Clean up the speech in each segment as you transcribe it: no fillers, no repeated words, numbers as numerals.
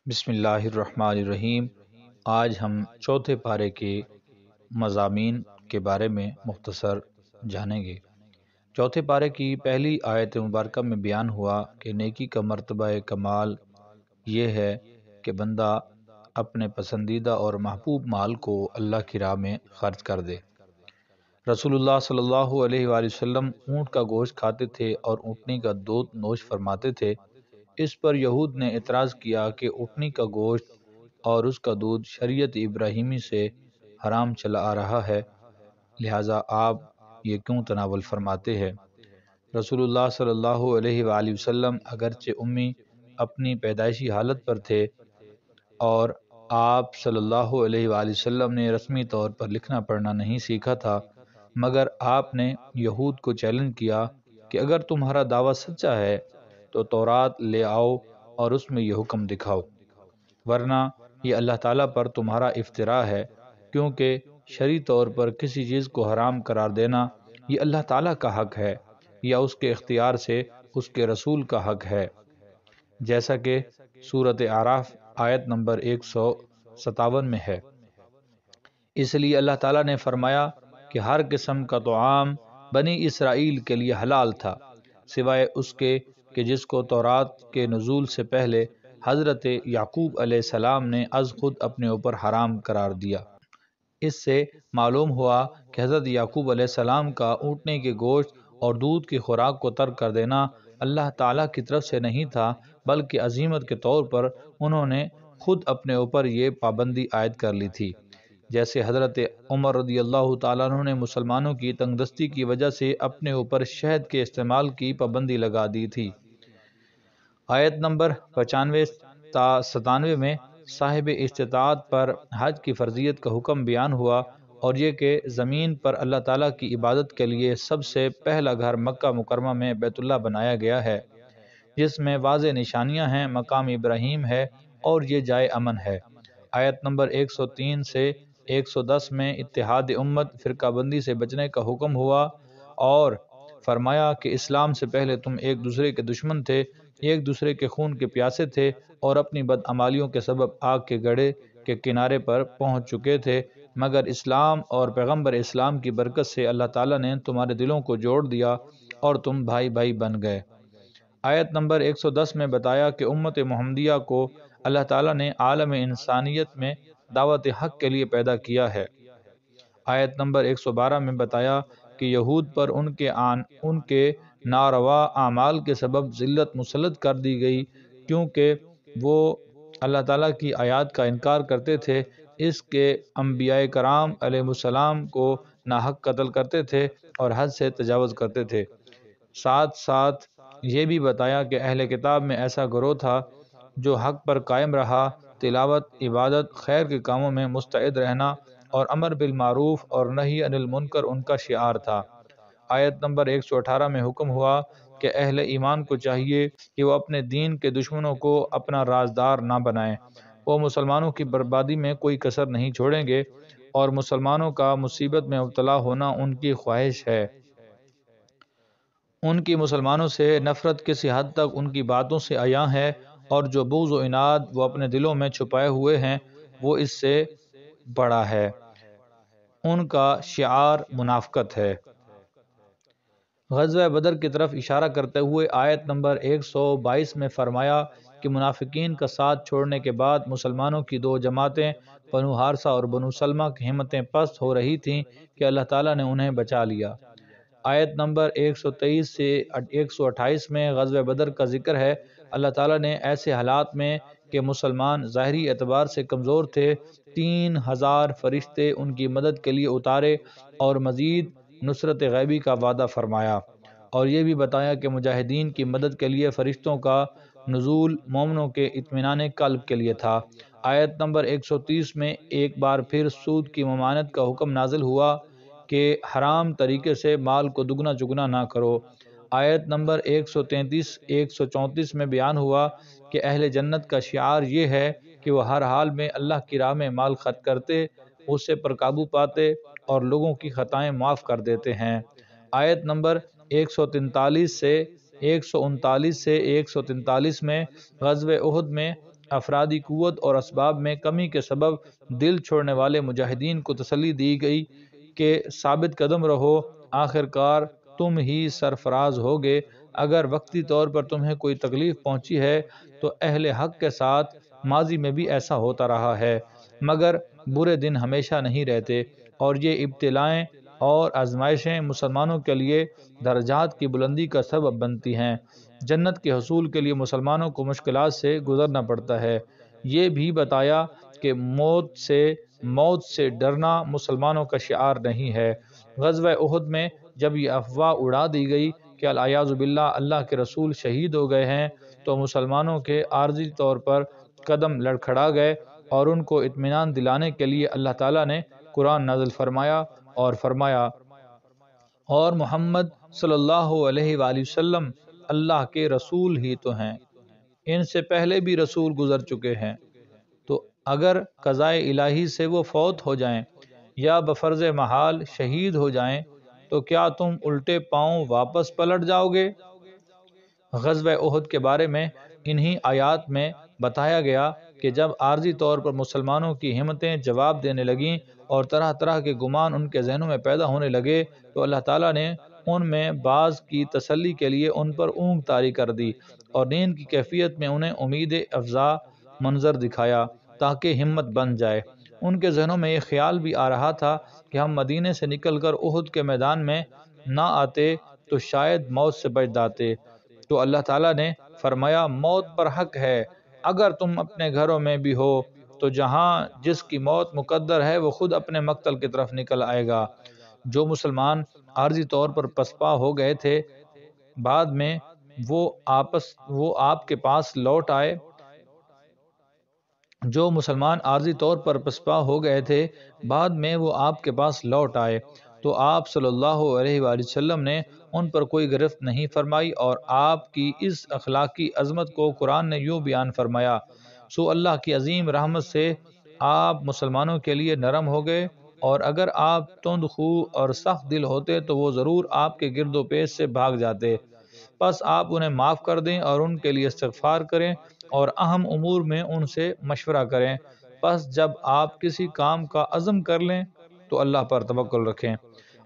بسم اللہ الرحمن الرحیم۔ آج ہم چوتھے پارے کے مضامین کے بارے میں مختصر جانیں گے۔ چوتھے پارے کی پہلی آیت مبارکہ میں بیان ہوا کہ نیکی کا مرتبہ کمال یہ ہے کہ بندہ اپنے پسندیدہ اور محبوب مال کو اللہ کی راہ میں خرچ کر دے۔ رسول اللہ صلی اللہ علیہ وآلہ وسلم اونٹ کا گوشت کھاتے تھے اور اونٹنی کا دودھ نوش فرماتے تھے۔ اس پر یہود نے اعتراض کیا کہ اونٹنی کا گوشت اور اس کا دودھ شریعت ابراہیمی سے حرام چلا آ رہا ہے، لہٰذا آپ یہ کیوں تناول فرماتے ہیں؟ رسول اللہ صلی اللہ علیہ وآلہ وسلم اگرچہ امی اپنی پیدائشی حالت پر تھے اور آپ صلی اللہ علیہ وآلہ وسلم نے رسمی طور پر لکھنا پڑھنا نہیں سیکھا تھا، مگر آپ نے یہود کو چیلنج کیا کہ اگر تمہارا دعویٰ سچا ہے تو تورات لے آؤ اور اس میں یہ حکم دکھاؤ، ورنہ یہ اللہ تعالیٰ پر تمہارا افتراء ہے، کیونکہ شرعی طور پر کسی چیز کو حرام قرار دینا یہ اللہ تعالیٰ کا حق ہے یا اس کے اختیار سے اس کے رسول کا حق ہے، جیسا کہ سورۃ اعراف آیت نمبر 157 میں ہے۔ اس لیے اللہ تعالیٰ نے فرمایا کہ ہر قسم کا طعام بنی اسرائیل کے لیے حلال تھا، سوائے اس کے کہ جس کو تورات کے نزول سے پہلے حضرت یعقوب علیہ السلام نے از خود اپنے اوپر حرام قرار دیا۔ اس سے معلوم ہوا کہ حضرت یعقوب علیہ السلام کا اونٹنے کے گوشت اور دودھ کی خوراک کو ترک کر دینا اللہ تعالیٰ کی طرف سے نہیں تھا، بلکہ عزیمت کے طور پر انہوں نے خود اپنے اوپر یہ پابندی عائد کر لی تھی، جیسے حضرت عمر رضی اللہ تعالیٰ عنہ نے مسلمانوں کی تنگ دستی کی وجہ سے اپنے اوپر شہد کے استعمال کی پابندی لگا دی تھی۔ آیت نمبر 95 تا 97 میں صاحب استطاعت پر حج کی فرضیت کا حکم بیان ہوا، اور یہ کہ زمین پر اللہ تعالیٰ کی عبادت کے لیے سب سے پہلا گھر مکہ مکرمہ میں بیت اللہ بنایا گیا ہے، جس میں واضح نشانیاں ہیں، مقام ابراہیم ہے اور یہ جائے امن ہے۔ آیت نمبر 103 سے 110 میں اتحاد امت فرقہ بندی سے بچنے کا حکم ہوا اور فرمایا کہ اسلام سے پہلے تم ایک دوسرے کے دشمن تھے، ایک دوسرے کے خون کے پیاسے تھے اور اپنی بدعمالیوں کے سبب آگ کے گڑھے کے کنارے پر پہنچ چکے تھے، مگر اسلام اور پیغمبر اسلام کی برکت سے اللہ تعالیٰ نے تمہارے دلوں کو جوڑ دیا اور تم بھائی بھائی بن گئے۔ آیت نمبر 110 میں بتایا کہ امت محمدیہ کو اللہ تعالیٰ نے عالم انسانیت میں دعوت حق کے لیے پیدا کیا ہے۔ آیت نمبر 112 میں بتایا کہ یہود پر ان کے ناروا اعمال کے سبب ذلت مسلط کر دی گئی، کیونکہ وہ اللہ تعالیٰ کی آیات کا انکار کرتے تھے، اس کے انبیاء کرام علیہ السلام کو ناحق قتل کرتے تھے اور حد سے تجاوز کرتے تھے۔ ساتھ ساتھ یہ بھی بتایا کہ اہل کتاب میں ایسا گروہ تھا جو حق پر قائم رہا، تلاوت، عبادت، خیر کے کاموں میں مستعد رہنا اور امر بالمعروف اور نہی عن المنکر ان کا شعار تھا۔ آیت نمبر 118 میں حکم ہوا کہ اہل ایمان کو چاہیے کہ وہ اپنے دین کے دشمنوں کو اپنا رازدار نہ بنائیں، وہ مسلمانوں کی بربادی میں کوئی کسر نہیں چھوڑیں گے اور مسلمانوں کا مصیبت میں مبتلا ہونا ان کی خواہش ہے۔ ان کی مسلمانوں سے نفرت کسی حد تک ان کی باتوں سے عیاں ہے، اور جو بغض و عناد وہ اپنے دلوں میں چھپائے ہوئے ہیں وہ اس سے بڑا ہے، ان کا شعار منافقت ہے۔ غزوہ بدر کی طرف اشارہ کرتے ہوئے آیت نمبر 122 میں فرمایا کہ منافقین کا ساتھ چھوڑنے کے بعد مسلمانوں کی دو جماعتیں بنو حارثہ اور بنو سلمہ کی ہمتیں پست ہو رہی تھیں کہ اللہ تعالیٰ نے انہیں بچا لیا۔ آیت نمبر 123 سے 128 میں غزوہ بدر کا ذکر ہے۔ اللہ تعالیٰ نے ایسے حالات میں کہ مسلمان ظاہری اعتبار سے کمزور تھے، 3000 فرشتے ان کی مدد کے لیے اتارے اور مزید نصرت غیبی کا وعدہ فرمایا، اور یہ بھی بتایا کہ مجاہدین کی مدد کے لیے فرشتوں کا نزول مومنوں کے اطمینان قلب کے لیے تھا۔ آیت نمبر 130 میں ایک بار پھر سود کی ممانعت کا حکم نازل ہوا کہ حرام طریقے سے مال کو دگنا چگنا نہ کرو۔ آیت نمبر 133 134 میں بیان ہوا کہ اہل جنت کا شعار یہ ہے کہ وہ ہر حال میں اللہ کی راہ میں مال خرچ کرتے، غصے پر قابو پاتے اور لوگوں کی خطائیں معاف کر دیتے ہیں۔ آیت نمبر 139 سے 139 میں غزوہ احد میں افرادی قوت اور اسباب میں کمی کے سبب دل چھوڑنے والے مجاہدین کو تسلی دی گئی کہ ثابت قدم رہو، آخر کار تم ہی سرفراز ہوگے۔ اگر وقتی طور پر تمہیں کوئی تکلیف پہنچی ہے تو اہل حق کے ساتھ ماضی میں بھی ایسا ہوتا رہا ہے، مگر برے دن ہمیشہ نہیں رہتے، اور یہ ابتلائیں اور آزمائشیں مسلمانوں کے لیے درجات کی بلندی کا سبب بنتی ہیں۔ جنت کے حصول کے لیے مسلمانوں کو مشکلات سے گزرنا پڑتا ہے۔ یہ بھی بتایا کہ موت سے ڈرنا مسلمانوں کا شعار نہیں ہے۔ غزوہ احد میں جب یہ افواہ اڑا دی گئی کہ الیاذ باللہ اللہ کے رسول شہید ہو گئے ہیں، تو مسلمانوں کے عارضی طور پر قدم لڑکھڑا گئے، اور ان کو اطمینان دلانے کے لیے اللہ تعالیٰ نے قرآن نازل فرمایا اور محمد صلی اللہ علیہ وآلہ وسلم اللہ کے رسول ہی تو ہیں، ان سے پہلے بھی رسول گزر چکے ہیں، تو اگر قضائے الہی سے وہ فوت ہو جائیں یا بفرض محال شہید ہو جائیں تو کیا تم الٹے پاؤں واپس پلٹ جاؤ گے؟ غزوہ احد کے بارے میں انہی آیات میں بتایا گیا کہ جب عارضی طور پر مسلمانوں کی ہمتیں جواب دینے لگیں اور طرح طرح کے گمان ان کے ذہنوں میں پیدا ہونے لگے، تو اللہ تعالیٰ نے ان میں بعض کی تسلی کے لیے ان پر اونگ طاری کر دی، اور نیند کی کیفیت میں انہیں امید افزا منظر دکھایا تاکہ ہمت بن جائے۔ ان کے ذہنوں میں یہ خیال بھی آ رہا تھا کہ ہم مدینے سے نکل کر احد کے میدان میں نہ آتے تو شاید موت سے بچ جاتے، تو اللہ تعالیٰ نے فرمایا موت پر حق ہے، اگر تم اپنے گھروں میں بھی ہو تو جہاں جس کی موت مقدر ہے وہ خود اپنے مقتل کی طرف نکل آئے گا۔ جو مسلمان عارضی طور پر پسپا ہو گئے تھے بعد میں وہ آپ کے پاس لوٹ آئے تو آپ صلی اللہ علیہ وآلہ وسلم نے ان پر کوئی گرفت نہیں فرمائی، اور آپ کی اس اخلاقی عظمت کو قرآن نے یوں بیان فرمایا، سو اللہ کی عظیم رحمت سے آپ مسلمانوں کے لیے نرم ہو گئے، اور اگر آپ تند خو اور سخت دل ہوتے تو وہ ضرور آپ کے گرد و پیش سے بھاگ جاتے، پس آپ انہیں معاف کر دیں اور ان کے لیے استغفار کریں اور اہم امور میں ان سے مشورہ کریں، پس جب آپ کسی کام کا عزم کر لیں تو اللہ پر توکل رکھیں۔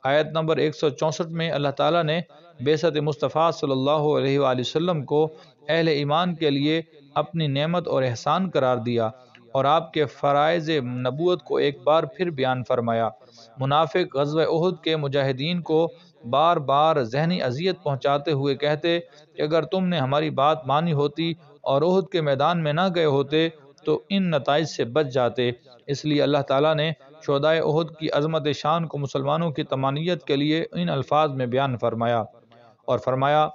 آیت نمبر 164 میں اللہ تعالیٰ نے بعثت مصطفیٰ صلی اللہ علیہ وآلہ وسلم کو اہل ایمان کے لیے اپنی نعمت اور احسان قرار دیا، اور آپ کے فرائض نبوت کو ایک بار پھر بیان فرمایا۔ منافق غزوہ احد کے مجاہدین کو بار بار ذہنی اذیت پہنچاتے ہوئے کہتے کہ اگر تم نے ہماری بات مانی ہوتی اور احد کے میدان میں نہ گئے ہوتے تو ان نتائج سے بچ جاتے۔ اس لیے اللہ تعالیٰ نے شہدائے احد کی عظمت شان کو مسلمانوں کی طمانینت کے لیے ان الفاظ میں بیان فرمایا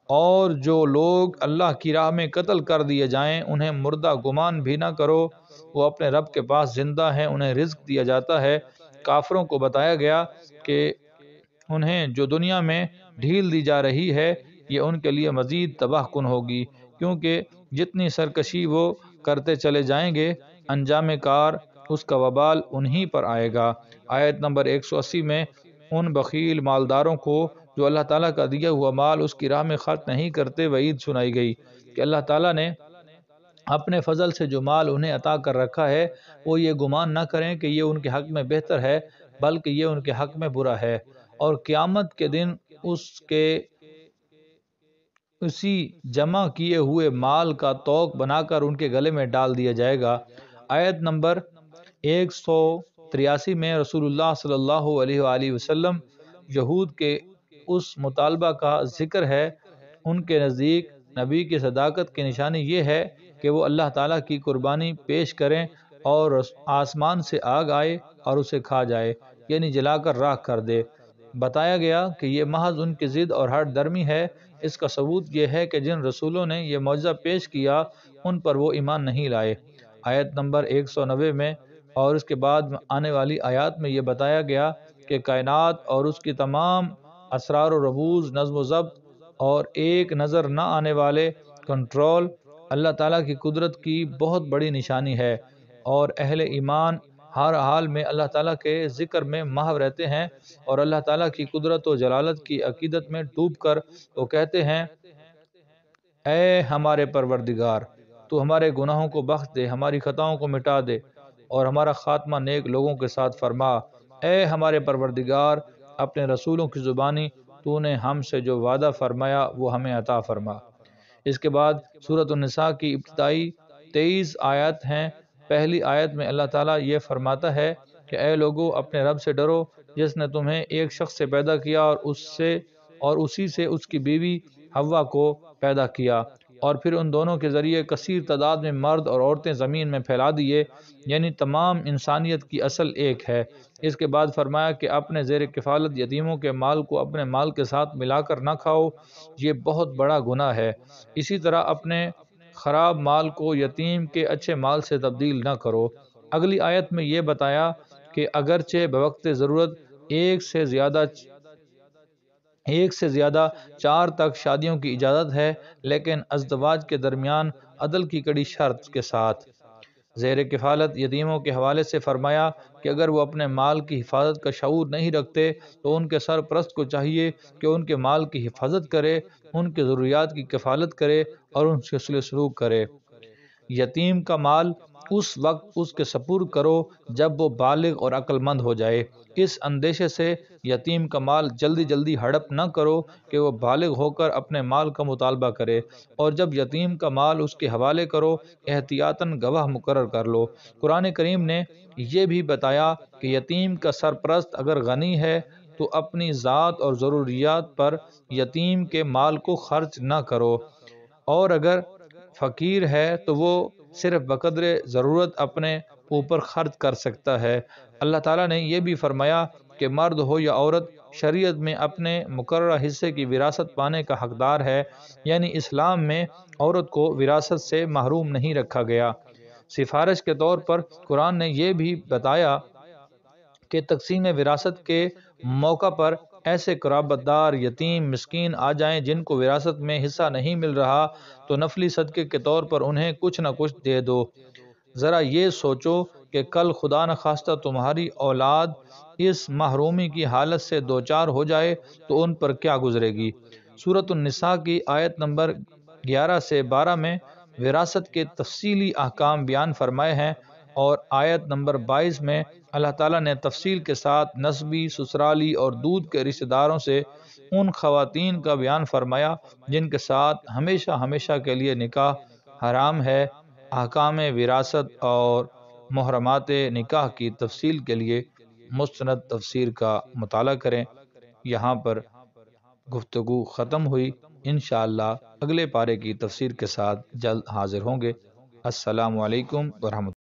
اور جو لوگ اللہ کی راہ میں قتل کر دیے جائیں انہیں مردہ گمان بھی نہ کرو، وہ اپنے رب کے پاس زندہ ہیں، انہیں رزق دیا جاتا ہے۔ کافروں کو بتایا گیا کہ انہیں جو دنیا میں ڈھیل دی جا رہی ہے یہ ان کے لیے مزید تباہ کن ہوگی، کیونکہ جتنی سرکشی وہ کرتے چلے جائیں گے انجام کار اس کا وبال انہی پر آئے گا۔ آیت نمبر 180 میں ان بخیل مالداروں کو جو اللہ تعالیٰ کا دیا ہوا مال اس کی راہ میں خرچ نہیں کرتے وعید سنائی گئی کہ اللہ تعالیٰ نے اپنے فضل سے جو مال انہیں عطا کر رکھا ہے وہ یہ گمان نہ کریں کہ یہ ان کے حق میں بہتر ہے، بلکہ یہ ان کے حق میں برا ہے، اور قیامت کے دن اسی جمع کیے ہوئے مال کا توق بنا کر ان کے گلے میں ڈال دیا جائے گا۔ آیت نمبر 183 میں رسول اللہ صلی اللہ علیہ وآلہ وسلم یہود کے اس مطالبہ کا ذکر ہے۔ ان کے نزدیک نبی کی صداقت کی نشانی یہ ہے کہ وہ اللہ تعالیٰ کی قربانی پیش کریں اور آسمان سے آگ آئے اور اسے کھا جائے، یعنی جلا کر راکھ کر دے۔ بتایا گیا کہ یہ محض ان کی ضد اور ہٹ درمی ہے۔ اس کا ثبوت یہ ہے کہ جن رسولوں نے یہ معجزہ پیش کیا ان پر وہ ایمان نہیں لائے۔ آیت نمبر 190 میں اور اس کے بعد آنے والی آیات میں یہ بتایا گیا کہ کائنات اور اس کی تمام اسرار و رموز، نظم و ضبط اور ایک نظر نہ آنے والے کنٹرول اللہ تعالیٰ کی قدرت کی بہت بڑی نشانی ہے، اور اہل ایمان ہر حال میں اللہ تعالیٰ کے ذکر میں محو رہتے ہیں اور اللہ تعالیٰ کی قدرت و جلالت کی عقیدت میں ڈوب کر وہ کہتے ہیں اے ہمارے پروردگار، تو ہمارے گناہوں کو بخش دے، ہماری خطاؤں کو مٹا دے اور ہمارا خاتمہ نیک لوگوں کے ساتھ فرما۔ اے ہمارے پروردگار، اپنے رسولوں کی زبانی تو نے ہم سے جو وعدہ فرمایا وہ ہمیں عطا فرما۔ اس کے بعد سورۃ النساء کی ابتدائی 23 آیات ہیں۔ پہلی آیت میں اللہ تعالیٰ یہ فرماتا ہے کہ اے لوگو، اپنے رب سے ڈرو جس نے تمہیں ایک شخص سے پیدا کیا اور اسی سے اس کی بیوی حوا کو پیدا کیا، اور پھر ان دونوں کے ذریعے کثیر تعداد میں مرد اور عورتیں زمین میں پھیلا دیے، یعنی تمام انسانیت کی اصل ایک ہے۔ اس کے بعد فرمایا کہ اپنے زیر کفالت یتیموں کے مال کو اپنے مال کے ساتھ ملا کر نہ کھاؤ، یہ بہت بڑا گناہ ہے۔ اسی طرح اپنے خراب مال کو یتیم کے اچھے مال سے تبدیل نہ کرو۔ اگلی آیت میں یہ بتایا کہ اگرچہ بوقت ضرورت ایک سے زیادہ 4 تک شادیوں کی اجازت ہے، لیکن ازدواج کے درمیان عدل کی کڑی شرط کے ساتھ۔ زیر کفالت یتیموں کے حوالے سے فرمایا کہ اگر وہ اپنے مال کی حفاظت کا شعور نہیں رکھتے تو ان کے سرپرست کو چاہیے کہ ان کے مال کی حفاظت کرے، ان کے ضروریات کی کفالت کرے اور ان سے حسن سلوک کرے۔ یتیم کا مال اس وقت اس کے سپرد کرو جب وہ بالغ اور عقل مند ہو جائے۔ اس اندیشے سے یتیم کا مال جلدی ہڑپ نہ کرو کہ وہ بالغ ہو کر اپنے مال کا مطالبہ کرے، اور جب یتیم کا مال اس کے حوالے کرو احتیاطاً گواہ مقرر کر لو۔ قرآن کریم نے یہ بھی بتایا کہ یتیم کا سرپرست اگر غنی ہے تو اپنی ذات اور ضروریات پر یتیم کے مال کو خرچ نہ کرو، اور اگر فقیر ہے تو وہ صرف بقدر ضرورت اپنے اوپر خرچ کر سکتا ہے۔ اللہ تعالیٰ نے یہ بھی فرمایا کہ مرد ہو یا عورت شریعت میں اپنے مقررہ حصے کی وراثت پانے کا حقدار ہے، یعنی اسلام میں عورت کو وراثت سے محروم نہیں رکھا گیا۔ سفارش کے طور پر قرآن نے یہ بھی بتایا کہ تقسیم وراثت کے موقع پر ایسے قرابت دار یتیم مسکین آ جائیں جن کو وراثت میں حصہ نہیں مل رہا تو نفلی صدقے کے طور پر انہیں کچھ نہ کچھ دے دو۔ ذرا یہ سوچو کہ کل خدا نخواستہ تمہاری اولاد اس محرومی کی حالت سے دوچار ہو جائے تو ان پر کیا گزرے گی۔ سورۃ النساء کی آیت نمبر 11 سے 12 میں وراثت کے تفصیلی احکام بیان فرمائے ہیں، اور آیت نمبر 22 میں اللہ تعالیٰ نے تفصیل کے ساتھ نسبی، سسرالی اور دودھ کے رشتہ داروں سے ان خواتین کا بیان فرمایا جن کے ساتھ ہمیشہ کے لیے نکاح حرام ہے۔ احکام وراثت اور محرمات نکاح کی تفصیل کے لیے مستند تفسیر کا مطالعہ کریں۔ یہاں پر گفتگو ختم ہوئی، انشاءاللہ اگلے پارے کی تفسیر کے ساتھ جلد حاضر ہوں گے۔ السلام علیکم ورحمۃ اللہ۔